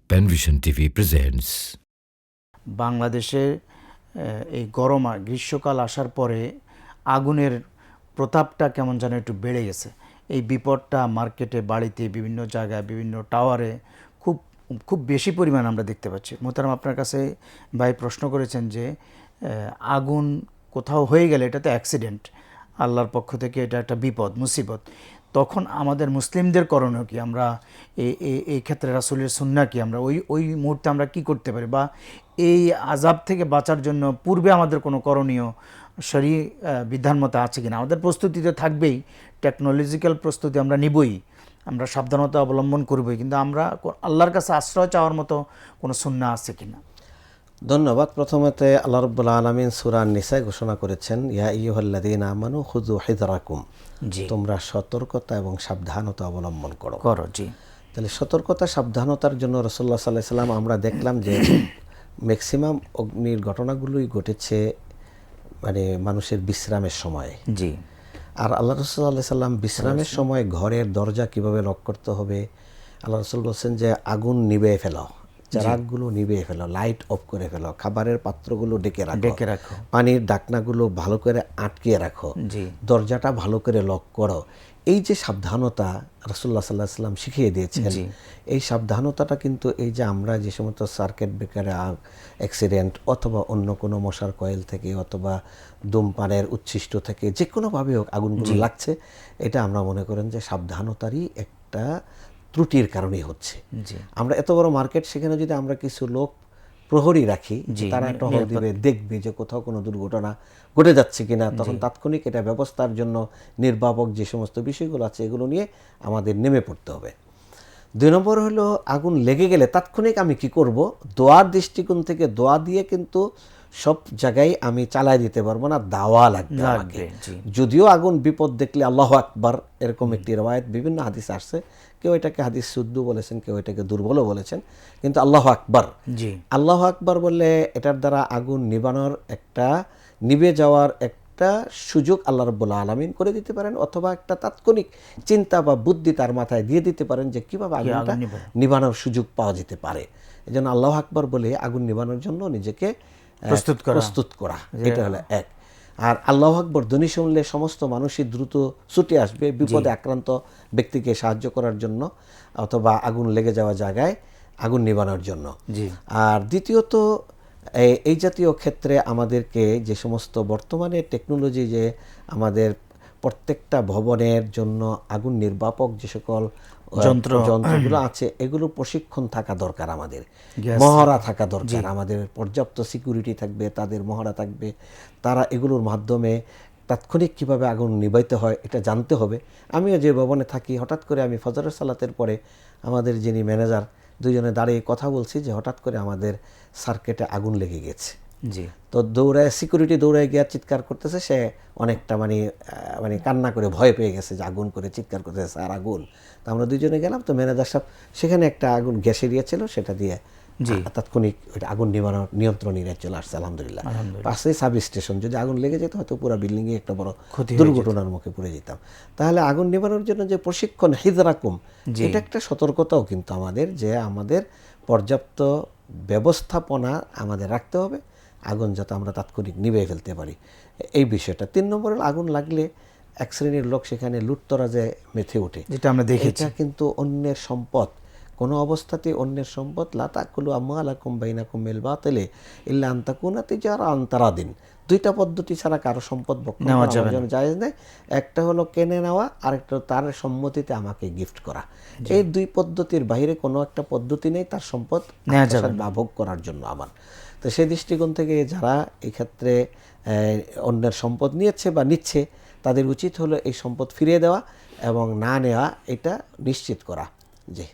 পেনভিশন TV presents. বাংলাদেশে এই গ্রীষ্মকাল আসার পরে আগুনের প্রতাপটা কেমন যেন একটু বেড়ে গেছে। এই বিপদটা মার্কেটে, বাড়িতে, বিভিন্ন জায়গায়, বিভিন্ন টাওয়ারে খুব খুব বেশি পরিমাণ আমরা দেখতে পাচ্ছি। মোহতারাম, আপনার কাছে ভাই প্রশ্ন করেছেন যে আগুন কোথাও হয়ে গেলে এটা তো অ্যাক্সিডেন্ট, আল্লাহর পক্ষ থেকে এটা একটা বিপদ, মুসিবত। তখন আমাদের মুসলিমদের করণীয় কি? আমরা এই ক্ষেত্রে রাসূলের সুন্নাহ কি? আমরা ওই মুহূর্তে আমরা কি করতে পারি, বা এই আযাব থেকে বাঁচার জন্য পূর্বে আমাদের কোনো করণীয় শরী বিধান মতো আছে কিনা? আমাদের প্রস্তুতি তো থাকবেই, টেকনোলজিক্যাল প্রস্তুতি আমরা নিবই, আমরা সাবধানতা অবলম্বন করবই, কিন্তু আমরা আল্লাহর কাছে আশ্রয় চাওয়ার মতো কোনো সুন্নাহ আছে কিনা? ধন্যবাদ। প্রথমতে আল্লাহ রাব্বুল আলামিন সূরা নিসায় ঘোষণা করেছেন, ইয়া আইয়ুহাল্লাযীনা আমানু খুযু হিযরাকুম, তোমরা সতর্কতা এবং সাবধানতা অবলম্বন করো। জি। তাহলে সতর্কতা সাবধানতার জন্য রাসূলুল্লাহ সাল্লাল্লাহু আলাইহি সাল্লাম আমরা দেখলাম যে ম্যাক্সিমাম অগ্নির ঘটনাগুলোই ঘটেছে মানে মানুষের বিশ্রামের সময়। জি। আর আল্লাহ রাসূল সাল্লাল্লাহু আলাইহি সাল্লাম বিশ্রামের সময় ঘরের দরজা কিভাবে লক করতে হবে, আল্লাহ রাসূল বলছেন যে আগুন নিভিয়ে ফেলো, চারাকগুলো নিভিয়ে ফেলো, লাইট অফ করে ফেলো, খাবারের পাত্রগুলো ডেকে রাখো, পানির ঢাকনাগুলো ভালো করে আটকিয়ে রাখো, দরজাটা ভালো করে লক করো। এই যে সাবধানতা রাসূলুল্লাহ সাল্লাল্লাহু আলাইহি সাল্লাম শিখিয়ে দিয়েছেন, এই সাবধানতাটা কিন্তু এই যে আমরা যে সমস্ত সার্কিট ব্রেকারে অ্যাক্সিডেন্ট অথবা অন্য কোনো মশার কয়েল থেকে অথবা ধূমপানের উচ্ছিষ্ট থেকে যে কোনোভাবে হোক আগুনগুলো লাগছে, এটা আমরা মনে করেন যে সাবধানতারই একটা ত্রুটির কারণেই হচ্ছে। আমরা এত বড় মার্কেট, সেখানে যদি আমরা কিছু লোক প্রহরী রাখি, তারা টহল দিবে, দেখবে যে কোথাও কোনো দুর্ঘটনা ঘটে যাচ্ছে কিনা, তখন তাৎক্ষণিক এটা ব্যবস্থার জন্য নির্বাপক যে সমস্ত বিষয়গুলো আছে এগুলো নিয়ে আমাদের নেমে পড়তে হবে। 2 নম্বর হলো আগুন লেগে গেলে তাৎক্ষণিক আমি কি করব, দোয়ার দৃষ্টিকোণ থেকে দোয়া দিয়ে কিন্তু সব জায়গায় আমি চালাই দিতে পারবো না, দাওয়া লাগবে আমাকে। যদিও আগুন বিপদ দেখলে আল্লাহু আকবার, এরকম একটি রওয়ায়াত বিভিন্ন হাদিস আসছে, কেউ এটাকে হাদিস শুদ্ধ বলেছেন, কেউ এটাকে দুর্বলও বলেছেন, কিন্তু আল্লাহু আকবার, আল্লাহু আকবার বললে এটার দ্বারা আগুন নিবানোর একটা, নিভে যাওয়ার একটা সুযোগ আল্লাহ রাব্বুল আলামিন করে দিতে পারেন, অথবা একটা তাৎক্ষণিক চিন্তা বা বুদ্ধি তার মাথায় দিয়ে দিতে পারেন যে কিভাবে আগুনটা নিবানোর সুযোগ পাওয়া যেতে পারে। এজন্য আল্লাহু আকবার বলে আগুন নিবানোর জন্য নিজেকে প্রস্তুত করা, এটা হলো এক। আর আল্লাহু আকবার ধ্বনি শুনলে সমস্ত মানুষই দ্রুত ছুটে আসবে বিপদে আক্রান্ত ব্যক্তিকে সাহায্য করার জন্য অথবা আগুন লেগে যাওয়া জায়গায় আগুন নিবানোর জন্য। আর দ্বিতীয়ত এই জাতীয় ক্ষেত্রে আমাদেরকে যে সমস্ত বর্তমানে টেকনোলজি, যে আমাদের প্রত্যেকটা ভবনের জন্য আগুন নির্বাপক যে সকল যন্ত্রগুলো আছে, এগুলো প্রশিক্ষণ থাকা দরকার, আমাদের মহড়া থাকা দরকার, আমাদের পর্যাপ্ত সিকিউরিটি থাকবে, তাদের মহড়া থাকবে, তারা এগুলোর মাধ্যমে তাৎক্ষণিক কিভাবে আগুন নিভাইতে হয় এটা জানতে হবে। আমিও যে ভবনে থাকি, হঠাৎ করে আমি ফজরের সালাতের পরে আমাদের যিনি ম্যানেজার, দুজনে দাঁড়িয়ে কথা বলছি যে হঠাৎ করে আমাদের সার্কিটে আগুন লেগে গেছে। তো দৌড়ায় সিকিউরিটি দৌড়ায় গিয়ে চিৎকার করতেছে, সে অনেকটা মানে কান্না করে ভয় পেয়ে গেছে যে আগুন করে চিৎকার করতেছে, স্যার আগুন। তো আমরা দুজনে গেলাম, তো ম্যানেজার সাহেব সেখানে একটা আগুন গ্যাস এরিয়া ছিল, সেটা দিয়ে তাৎক্ষণিক আগুন নিবানোর নিয়ন্ত্রণ নিয়ে চলে আসছে আলহামদুলিল্লাহ। পাশেই সাব স্টেশন, যদি আগুন লেগে যেত হয়তো পুরো বিল্ডিংয়ে একটা বড় দুর্ঘটনার মুখে পড়ে যেতাম। তাহলে আগুন নিবানোর জন্য যে প্রশিক্ষণ হিজরাকুম, এটা একটা সতর্কতাও কিন্তু আমাদের, যে আমাদের পর্যাপ্ত ব্যবস্থাপনা আমাদের রাখতে হবে, আগুন যাতে আমরা তাৎক্ষণিক নিভে ফেলতে পারি, এই বিষয়টা। 3 নম্বর আগুন লাগলে এক শ্রেণীর লোক সেখানে লুটতরাজে মেতে ওঠে, যেটা আমরা দেখেছি। এটা কিন্তু অন্যের সম্পদ, কোনো অবস্থাতে অন্যের সম্পদ, লা তাকুলু আমওয়ালাকুম বাইনাকুম বিল বাতিল ইল্লা আন তাকুনা তিজারা আন তারাদিন, 2টা পদ্ধতি ছাড়া কারো সম্পদ ভক্ষণ করা জন্য জায়েজ নেই। একটা হলো কেনে নেওয়া, আরেকটা তার সম্মতিতে আমাকে গিফট করা। এই 2 পদ্ধতির বাইরে কোনো একটা পদ্ধতি নেই তার সম্পদ বা ভোগ করার জন্য আমার। তো সেই দৃষ্টিকোণ থেকে যারা এই ক্ষেত্রে অন্যের সম্পদ নিয়েছে বা নিচ্ছে, তাদের উচিত হলো এই সম্পদ ফিরিয়ে দেওয়া এবং না নেওয়া, এটা নিশ্চিত করা। জি।